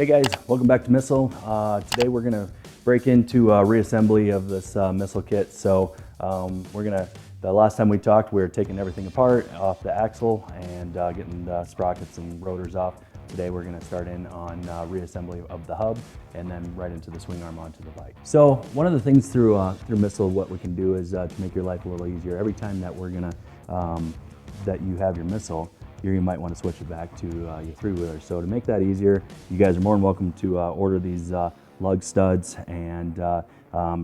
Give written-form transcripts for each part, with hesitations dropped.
Hey guys, welcome back to Missile. Today we're going to break into reassembly of this missile kit. So the last time we talked, we were taking everything apart off the axle and getting the sprockets and rotors off. Today we're going to start in on reassembly of the hub and then right into the swing arm onto the bike. So one of the things through Missile, what we can do is to make your life a little easier. Every time that we're going to that you have your missile, you might want to switch it back to your three-wheeler. So to make that easier, you guys are more than welcome to order these lug studs and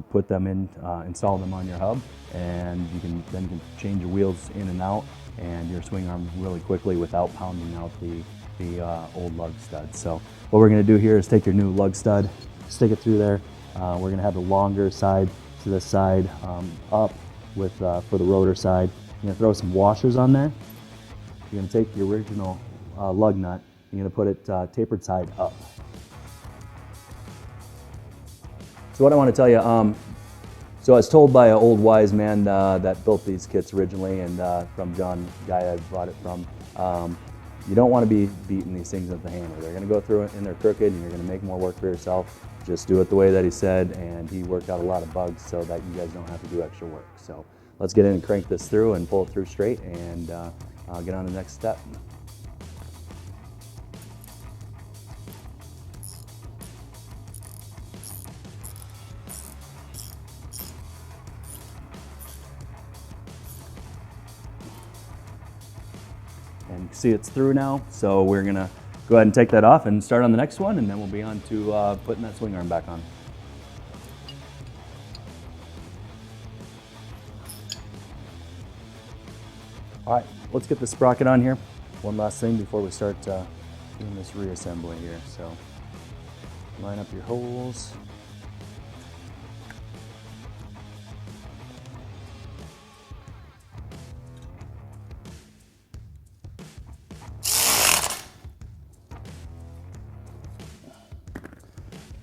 put them in, install them on your hub, and you can change your wheels in and out and your swing arm really quickly without pounding out the old lug stud. So what we're going to do here is take your new lug stud, stick it through there. We're going to have the longer side to this side up with for the rotor side. You're going to throw some washers on there. You're going to take the original lug nut, you're going to put it tapered side up. So what I want to tell you, so I was told by an old wise man that built these kits originally, and from John, the guy I bought it from, you don't want to be beating these things with the hammer. They're going to go through it and they're crooked and you're going to make more work for yourself. Just do it the way that he said, and he worked out a lot of bugs so that you guys don't have to do extra work. So let's get in and crank this through and pull it through straight, and I'll get on to the next step. And you can see it's through now, so we're gonna go ahead and take that off and start on the next one, and then we'll be on to putting that swing arm back on. All right, let's get the sprocket on here. One last thing before we start doing this reassembly here. So line up your holes.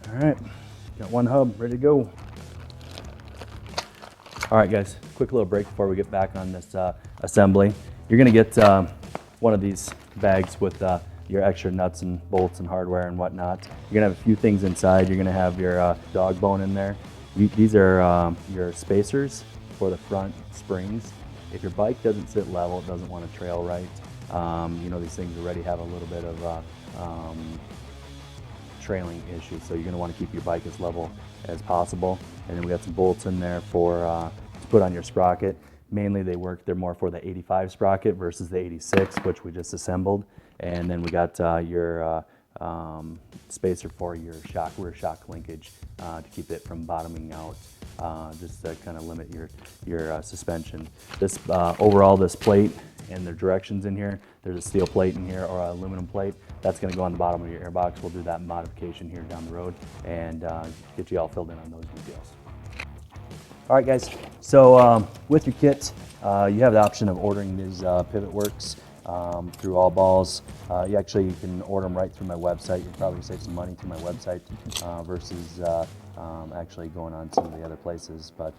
All right, got one hub ready to go. All right guys, quick little break before we get back on this assembly. You're gonna get one of these bags with your extra nuts and bolts and hardware and whatnot. You're gonna have a few things inside. You're gonna have your dog bone in there. These are your spacers for the front springs. If your bike doesn't sit level, it doesn't want to trail right. You know, these things already have a little bit of trailing issue, so you're going to want to keep your bike as level as possible. And then we got some bolts in there for to put on your sprocket. Mainly they're more for the 85 sprocket versus the 86, which we just assembled. And then we got your spacer for your rear shock linkage to keep it from bottoming out, just to kind of limit your suspension. This overall, this plate and their directions in here, there's a steel plate in here or an aluminum plate. That's going to go on the bottom of your airbox. We'll do that modification here down the road and get you all filled in on those details. All right guys, so with your kit, you have the option of ordering these pivot works through All Balls. You can order them right through my website. You'll probably save some money through my website versus actually going on some of the other places. But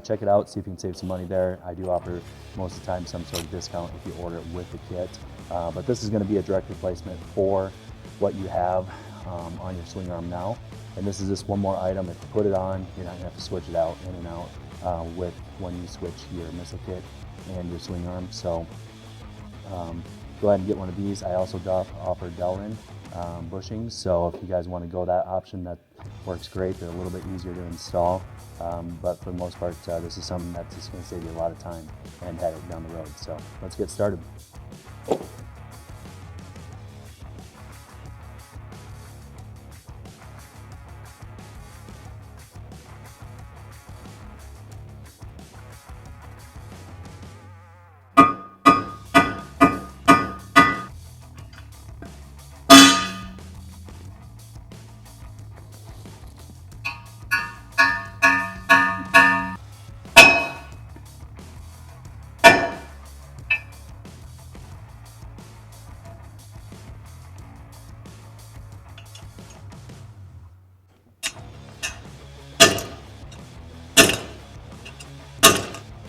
check it out, see if you can save some money there. I do offer most of the time some sort of discount if you order it with the kit. But this is going to be a direct replacement for what you have on your swing arm now. And this is just one more item. If you put it on, you're not going to have to switch it out in and out with when you switch your missile kit and your swing arm. So go ahead and get one of these. I also offer Delrin bushings, so if you guys want to go that option, that works great. They're a little bit easier to install, but for the most part, this is something that's just going to save you a lot of time and headache down the road. So let's get started.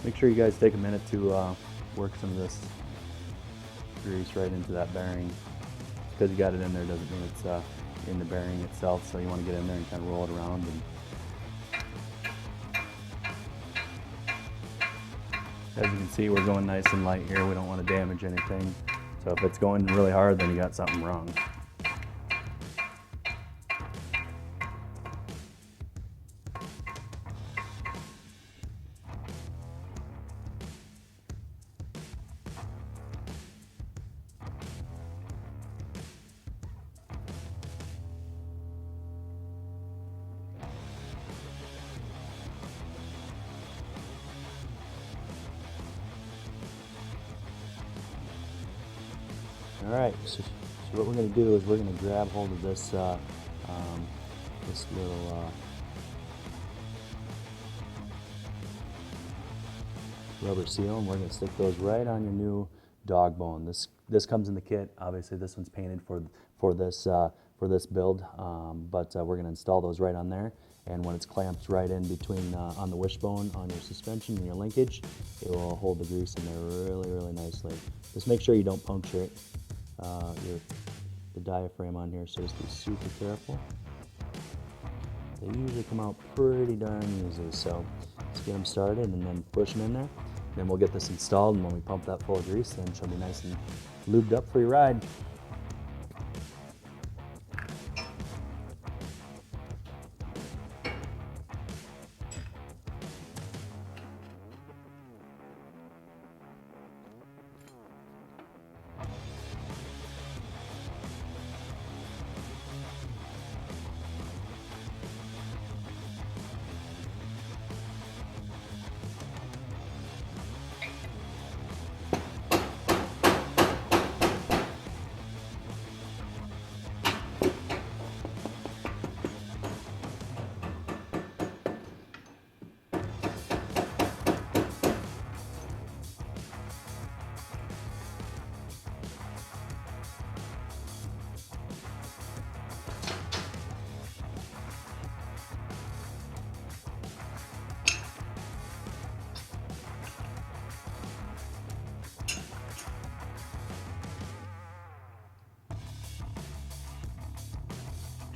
Make sure you guys take a minute to work some of this grease right into that bearing. Because you got it in there doesn't mean it's in the bearing itself, so you want to get in there and kind of roll it around. And as you can see, we're going nice and light here. We don't want to damage anything. So if it's going really hard, then you got something wrong. All right, so what we're going to do is we're going to grab hold of this this little rubber seal, and we're going to stick those right on your new dog bone. This comes in the kit. Obviously, this one's painted for this build, but we're going to install those right on there. And when it's clamped right in between on the wishbone on your suspension and your linkage, it will hold the grease in there really nicely. Just make sure you don't puncture it. The diaphragm on here, so just be super careful. They usually come out pretty darn easy, so let's get them started and then push them in there. Then we'll get this installed, and when we pump that full of grease, then she'll be nice and lubed up for your ride.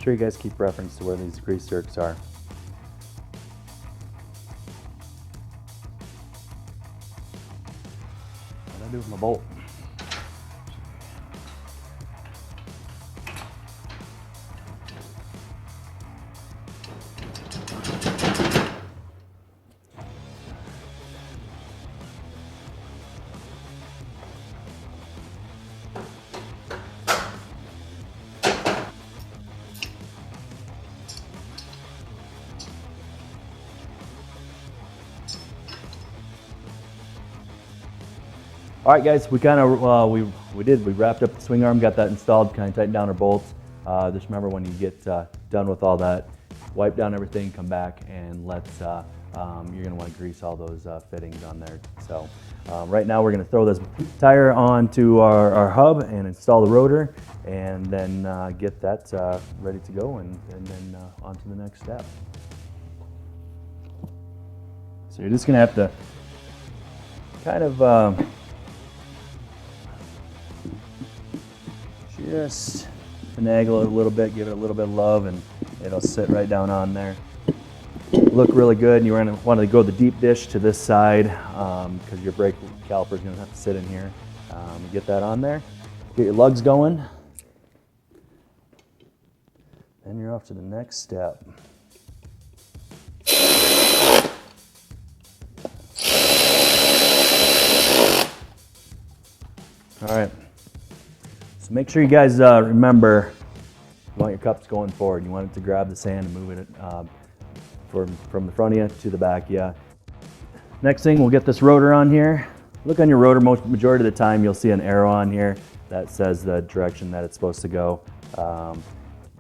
Sure you guys keep reference to where these grease zerks are. What do I do with my bolt? All right, guys, we kind of we wrapped up the swing arm, got that installed, kind of tightened down our bolts. Just remember, when you get done with all that, wipe down everything, come back, and let's. You're going to want to grease all those fittings on there. So right now, we're going to throw this tire onto our hub and install the rotor, and then get that ready to go, and then on to the next step. So you're just going to have to kind of just finagle it a little bit, give it a little bit of love, and it'll sit right down on there. Look really good, and you're going to want to go the deep dish to this side because your brake caliper is going to have to sit in here. Get that on there. Get your lugs going. Then you're off to the next step. All right. So make sure you guys remember, you want your cups going forward. You want it to grab the sand and move it from the front of you to the back of you. Next thing, we'll get this rotor on here. Look on your rotor, majority of the time you'll see an arrow on here that says the direction that it's supposed to go.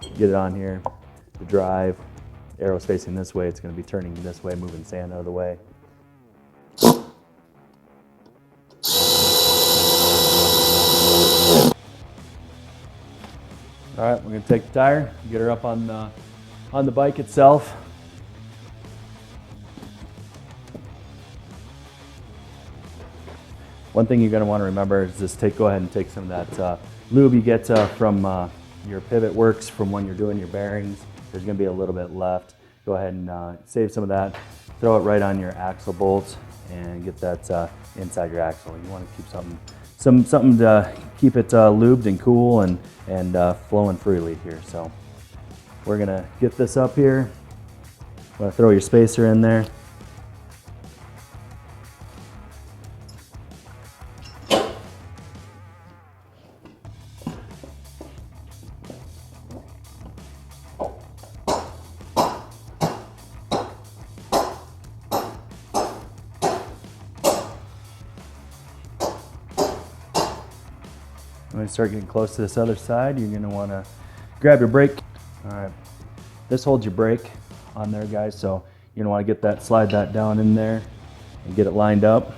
Get it on here, the drive, arrow's facing this way, it's going to be turning this way, moving sand out of the way. All right, we're going to take the tire, get her up on the bike itself. One thing you're going to want to remember is just go ahead and take some of that lube you get from your pivot works from when you're doing your bearings. There's going to be a little bit left. Go ahead and save some of that. Throw it right on your axle bolts and get that inside your axle. You want to keep something to keep it lubed and cool and flowing freely here. So we're gonna get this up here. Want to throw your spacer in there. When you start getting close to this other side, you're going to want to grab your brake. All right, this holds your brake on there, guys, so you're going to want to get that, slide that down in there and get it lined up.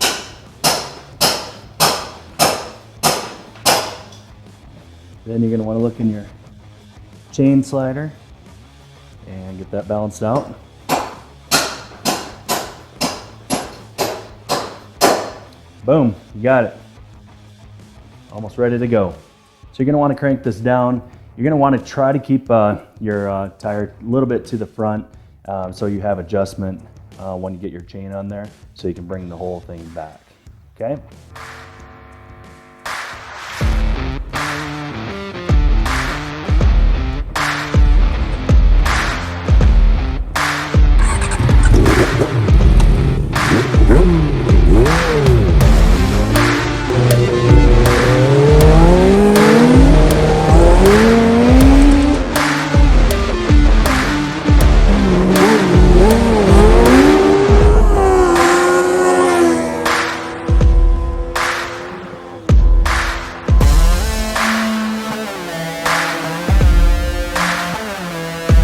Then you're going to want to look in your chain slider and get that balanced out. Boom, you got it. Almost ready to go. So you're going to want to crank this down. You're going to want to try to keep your tire a little bit to the front so you have adjustment when you get your chain on there, so you can bring the whole thing back. Okay?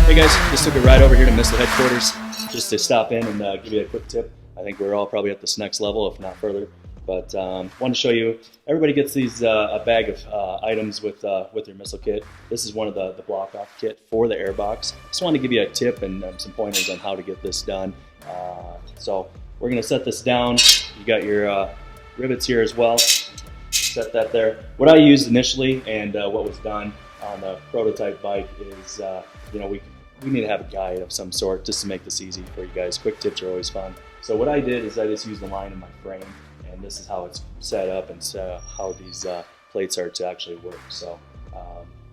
Hey guys, just took a ride over here to Missile headquarters just to stop in and give you a quick tip. I think we're all probably at this next level, if not further. But wanted to show you, everybody gets these a bag of items with your MissileKit. This is one of the block off kit for the AIRBOX. Just wanted to give you a tip and some pointers on how to get this done. So we're going to set this down. You got your rivets here as well. Set that there. What I used initially and what was done on the prototype bike is, you know, we need to have a guide of some sort just to make this easy for you guys. Quick tips are always fun. So what I did is I just used the line in my frame, and this is how it's set up and how these plates are to actually work. So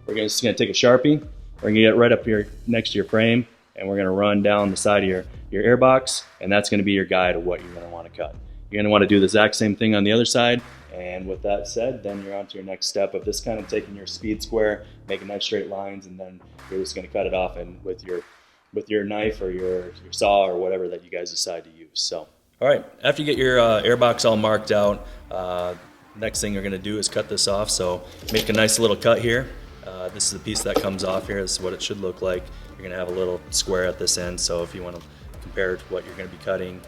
we're just going to take a Sharpie, we're going to get right up here next to your frame, and we're going to run down the side of your AIRBOX, and that's going to be your guide of what you're going to want to cut. You're going to want to do the exact same thing on the other side. And with that said, then you're on to your next step of just kind of taking your speed square, making nice straight lines, and then you're just going to cut it off and with your knife or your saw or whatever that you guys decide to use. So, all right, after you get your AIRBOX all marked out, next thing you're going to do is cut this off. So make a nice little cut here. This is the piece that comes off here. This is what it should look like. You're going to have a little square at this end. So if you want to compare it to what you're going to be cutting,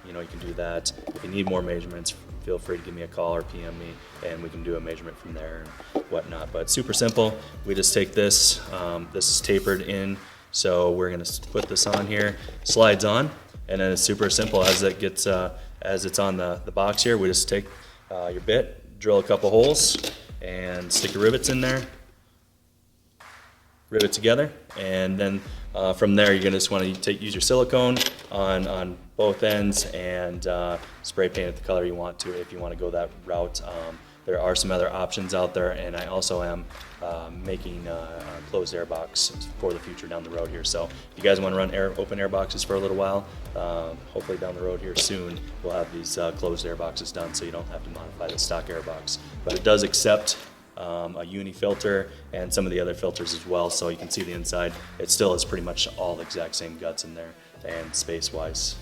you know, you can do that. If you need more measurements, feel free to give me a call or PM me, and we can do a measurement from there and whatnot. But super simple. We just take this. This is tapered in, so we're going to put this on here. Slides on, and then it's super simple. As it gets, as it's on the box here, we just take your bit, drill a couple holes, and stick your rivets in there. Rivet together, and then from there you're going to just want to use your silicone on both ends and spray paint it the color you want to if you want to go that route. There are some other options out there, and I also am making a closed AIRBOX for the future down the road here. So if you guys want to run open AIRBOXes for a little while, hopefully down the road here soon we'll have these closed AIRBOXes done, so you don't have to modify the stock AIRBOX. But it does accept a uni filter and some of the other filters as well, so you can see the inside. It still is pretty much all the exact same guts in there and space wise.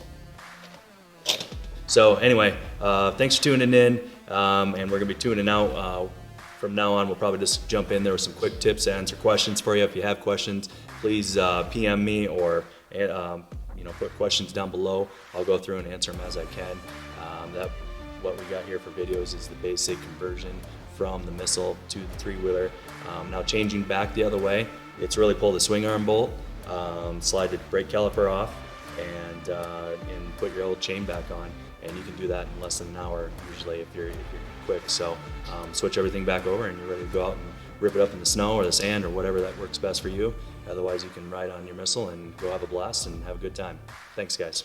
So anyway, thanks for tuning in, and we're gonna be tuning out. From now on, we'll probably just jump in there with some quick tips to answer questions for you. If you have questions, please PM me or you know, put questions down below. I'll go through and answer them as I can. What we got here for videos is the basic conversion from the Missile to the three-wheeler. Now changing back the other way, it's really pull the swing arm bolt, slide the brake caliper off, and put your old chain back on. And you can do that in less than an hour usually if you're quick. So switch everything back over and you're ready to go out and rip it up in the snow or the sand or whatever that works best for you. Otherwise, you can ride on your missile and go have a blast and have a good time. Thanks, guys.